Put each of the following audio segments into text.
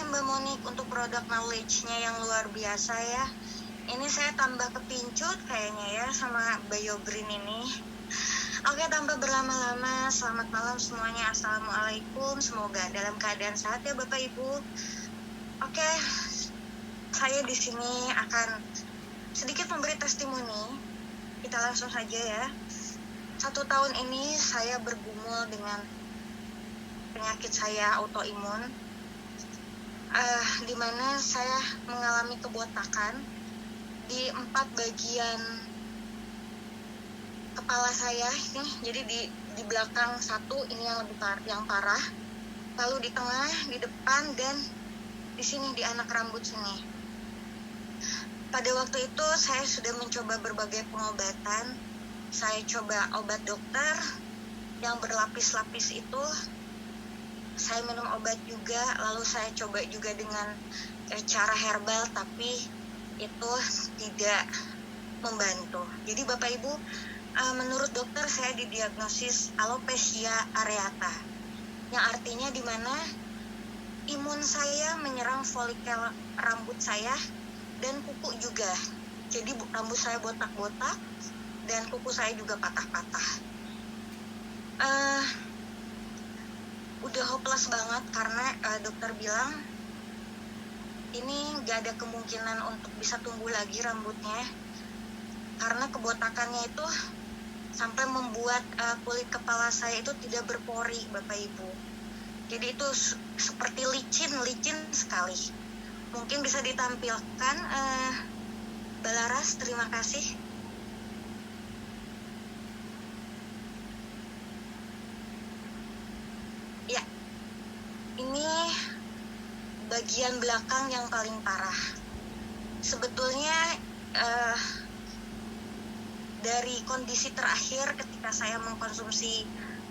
Mbak Monik untuk produk knowledge-nya yang luar biasa ya. Ini saya tambah kepincut kayaknya ya sama BioGreen ini. Oke, tanpa berlama-lama, selamat malam semuanya. Assalamualaikum. Semoga dalam keadaan sehat ya Bapak Ibu. Oke, saya di sini akan sedikit memberi testimoni. Kita langsung saja ya. 1 tahun ini saya bergumul dengan penyakit saya autoimun, di mana saya mengalami kebotakan di 4 bagian kepala saya ini. Jadi di belakang satu ini yang parah, lalu di tengah, di depan, dan di sini di anak rambut sini. Pada waktu itu saya sudah mencoba berbagai pengobatan. Saya coba obat dokter yang berlapis-lapis itu, saya minum obat juga, lalu saya coba juga dengan cara herbal, tapi itu tidak membantu. Jadi Bapak Ibu, menurut dokter saya didiagnosis alopecia areata, yang artinya di mana imun saya menyerang folikel rambut saya dan kuku juga. Jadi rambut saya botak-botak dan kuku saya juga patah-patah. Udah hopeless banget karena dokter bilang ini gak ada kemungkinan untuk bisa tumbuh lagi rambutnya, karena kebotakannya itu sampai membuat kulit kepala saya itu tidak berpori Bapak Ibu. Jadi itu seperti licin sekali. Mungkin bisa ditampilkan Balaras, terima kasih. Ya, ini bagian belakang yang paling parah. Sebetulnya dari kondisi terakhir ketika saya mengkonsumsi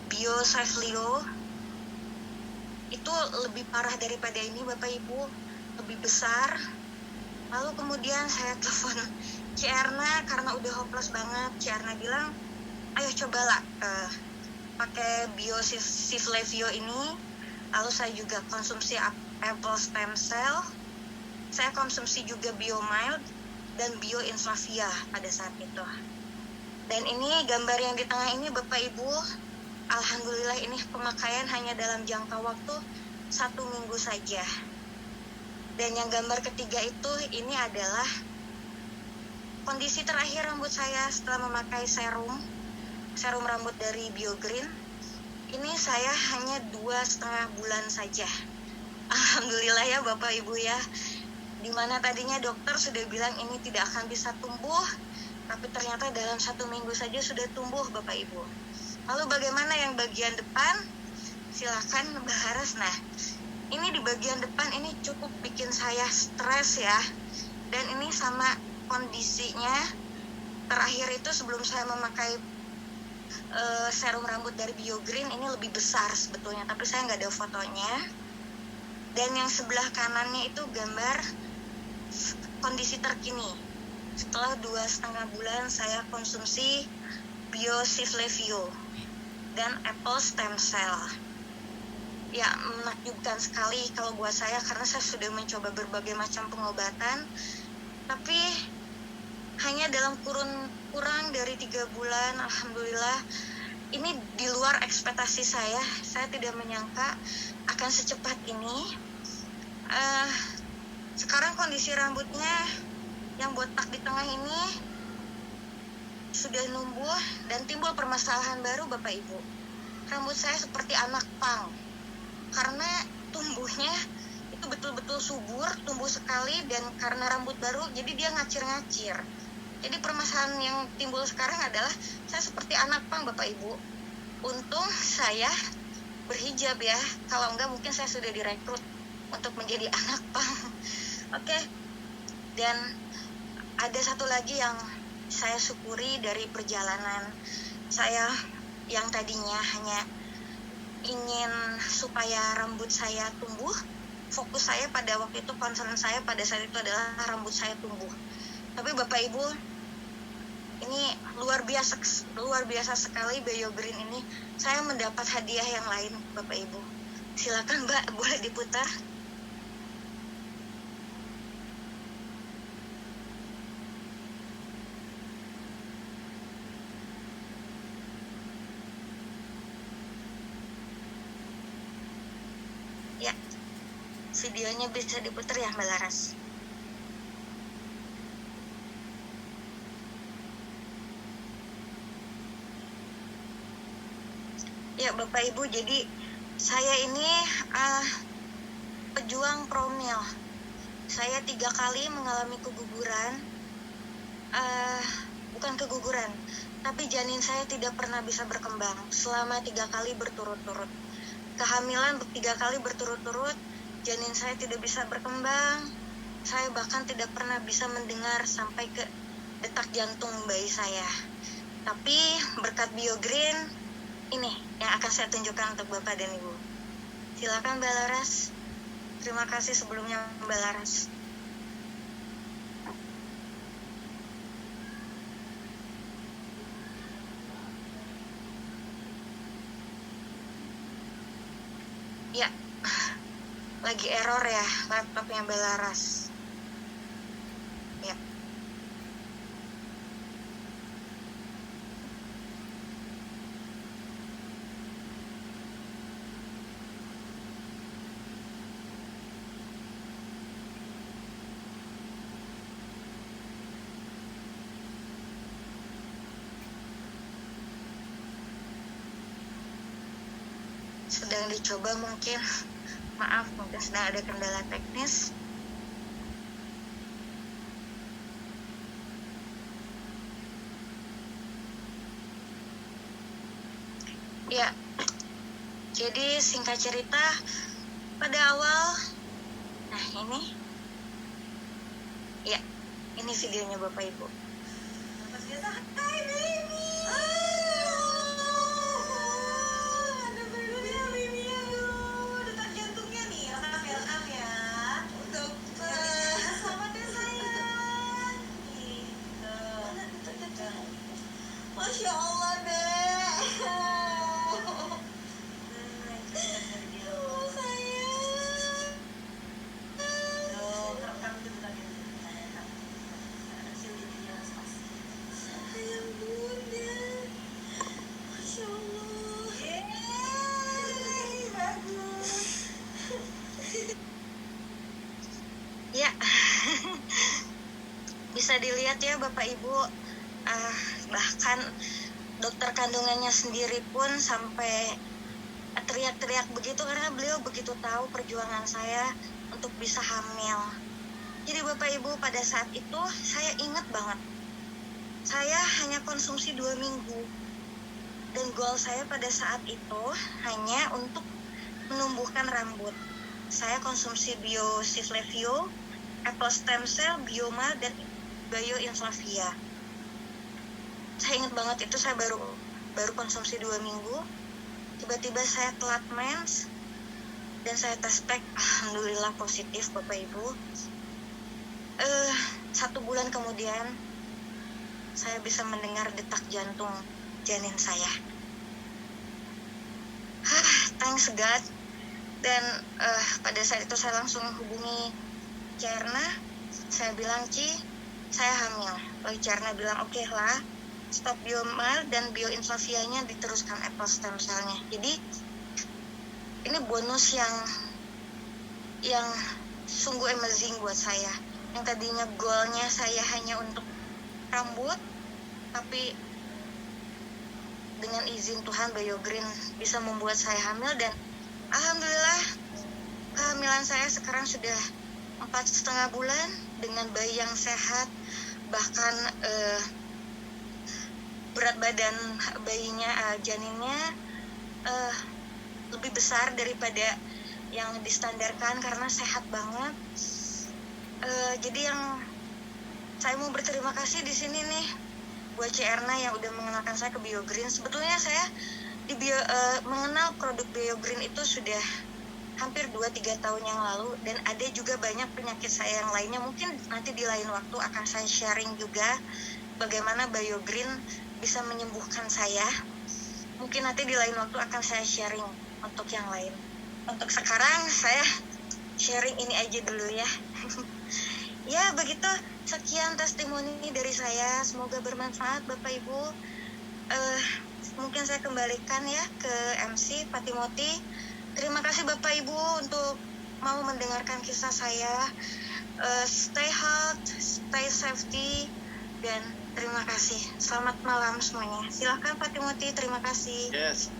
Bio-Ceflio itu lebih parah daripada ini Bapak Ibu, lebih besar. Lalu kemudian saya telepon Cierna karena udah hopeless banget. Cierna bilang, ayo cobalah pakai Bio-Ceflio ini. Lalu saya juga konsumsi apple stem cell, saya konsumsi juga Biomild dan Bioinslavia pada saat itu. Dan ini gambar yang di tengah ini Bapak Ibu, alhamdulillah ini pemakaian hanya dalam jangka waktu 1 minggu saja. Dan yang gambar ketiga itu, ini adalah kondisi terakhir rambut saya setelah memakai serum rambut dari BioGreen. Ini saya hanya 2,5 bulan saja. Alhamdulillah ya Bapak Ibu ya. Dimana tadinya dokter sudah bilang ini tidak akan bisa tumbuh, tapi ternyata dalam 1 minggu saja sudah tumbuh Bapak Ibu. Lalu bagaimana yang bagian depan? Silakan Mbak Haras. Nah, ini di bagian depan ini cukup bikin saya stres ya. Dan ini sama kondisinya terakhir itu sebelum saya memakai serum rambut dari BioGreen, ini lebih besar sebetulnya, tapi saya nggak ada fotonya. Dan yang sebelah kanannya itu gambar kondisi terkini setelah 2,5 bulan saya konsumsi Bio-Ceflio dan apple stem cell. Ya, menakjubkan sekali kalau buat saya, karena saya sudah mencoba berbagai macam pengobatan, tapi hanya dalam kurang dari 3 bulan, alhamdulillah, ini di luar ekspektasi saya. Saya tidak menyangka akan secepat ini. Sekarang kondisi rambutnya yang botak di tengah ini sudah numbuh dan timbul permasalahan baru Bapak Ibu. Rambut saya seperti anak pang, karena tumbuhnya itu betul-betul subur, tumbuh sekali, dan karena rambut baru jadi dia ngacir-ngacir. Jadi permasalahan yang timbul sekarang adalah saya seperti anak pang Bapak Ibu. Untung saya berhijab ya, kalau enggak mungkin saya sudah direkrut untuk menjadi anak pang. Oke. Dan ada satu lagi yang saya syukuri dari perjalanan saya yang tadinya hanya ingin supaya rambut saya tumbuh. Fokus saya pada waktu itu, concern saya pada saat itu adalah rambut saya tumbuh. Tapi Bapak Ibu, ini luar biasa sekali BioGreen ini. Saya mendapat hadiah yang lain Bapak Ibu. Silakan Mbak, boleh diputar. videonya bisa diputar ya Mbak Laras. Ya Bapak Ibu, jadi saya ini pejuang promil. Saya 3 kali mengalami keguguran, bukan keguguran, tapi janin saya tidak pernah bisa berkembang selama 3 kali berturut-turut. Kehamilan 3 kali berturut-turut, janin saya tidak bisa berkembang. Saya bahkan tidak pernah bisa mendengar sampai ke detak jantung bayi saya. Tapi berkat BioGreen, ini yang akan saya tunjukkan untuk Bapak dan Ibu. Silakan Mbak Laras. Terima kasih sebelumnya Mbak Laras. Ya, lagi error ya laptopnya Mbak Laras. Ya. Sedang dicoba mungkin, maaf mungkin sedang ada kendala teknis. Ya, jadi singkat cerita pada awal, nah ini, ya ini videonya Bapak Ibu. Hai baby. Masya Allah deh. Ya, bisa dilihat ya Bapak Ibu, bahkan dokter kandungannya sendiri pun sampai teriak-teriak begitu karena beliau begitu tahu perjuangan saya untuk bisa hamil. Jadi Bapak Ibu, pada saat itu saya ingat banget, saya hanya konsumsi 2 minggu dan goal saya pada saat itu hanya untuk menumbuhkan rambut. Saya konsumsi Biosiflevio, Apple Stem Cell, Bioma, dan Bioinslavia. Saya ingat banget itu saya baru konsumsi 2 minggu. Tiba-tiba saya telat mens dan saya tes pack, alhamdulillah positif Bapak Ibu. 1 bulan kemudian saya bisa mendengar detak jantung janin saya. Thanks God. Dan pada saat itu saya langsung hubungi Cerna. Saya bilang, Ci, saya hamil. Lalu Cerna bilang, oke lah, stop Bioma dan Bioinslavianya diteruskan Apple Stem Cell-nya. Jadi ini bonus yang sungguh amazing buat saya. Yang tadinya goalnya saya hanya untuk rambut, tapi dengan izin Tuhan BioGreen bisa membuat saya hamil dan alhamdulillah kehamilan saya sekarang sudah 4,5 bulan dengan bayi yang sehat, bahkan berat badan bayinya, janinnya lebih besar daripada yang distandarkan karena sehat banget. Jadi yang saya mau berterima kasih di sini nih buat Cerna yang udah mengenalkan saya ke BioGreen. Sebetulnya saya mengenal produk BioGreen itu sudah hampir 2-3 tahun yang lalu, dan ada juga banyak penyakit saya yang lainnya. Mungkin nanti di lain waktu akan saya sharing juga bagaimana BioGreen bisa menyembuhkan saya. Mungkin nanti di lain waktu akan saya sharing untuk yang lain. Untuk sekarang saya sharing ini aja dulu ya. Ya begitu, sekian testimoni dari saya, semoga bermanfaat Bapak Ibu. Mungkin saya kembalikan ya ke MC Pak Timothy. Terima kasih Bapak Ibu untuk mau mendengarkan kisah saya. Stay healthy, stay safety, dan terima kasih. Selamat malam semuanya. Silakan Pak Timothy, terima kasih. Yes.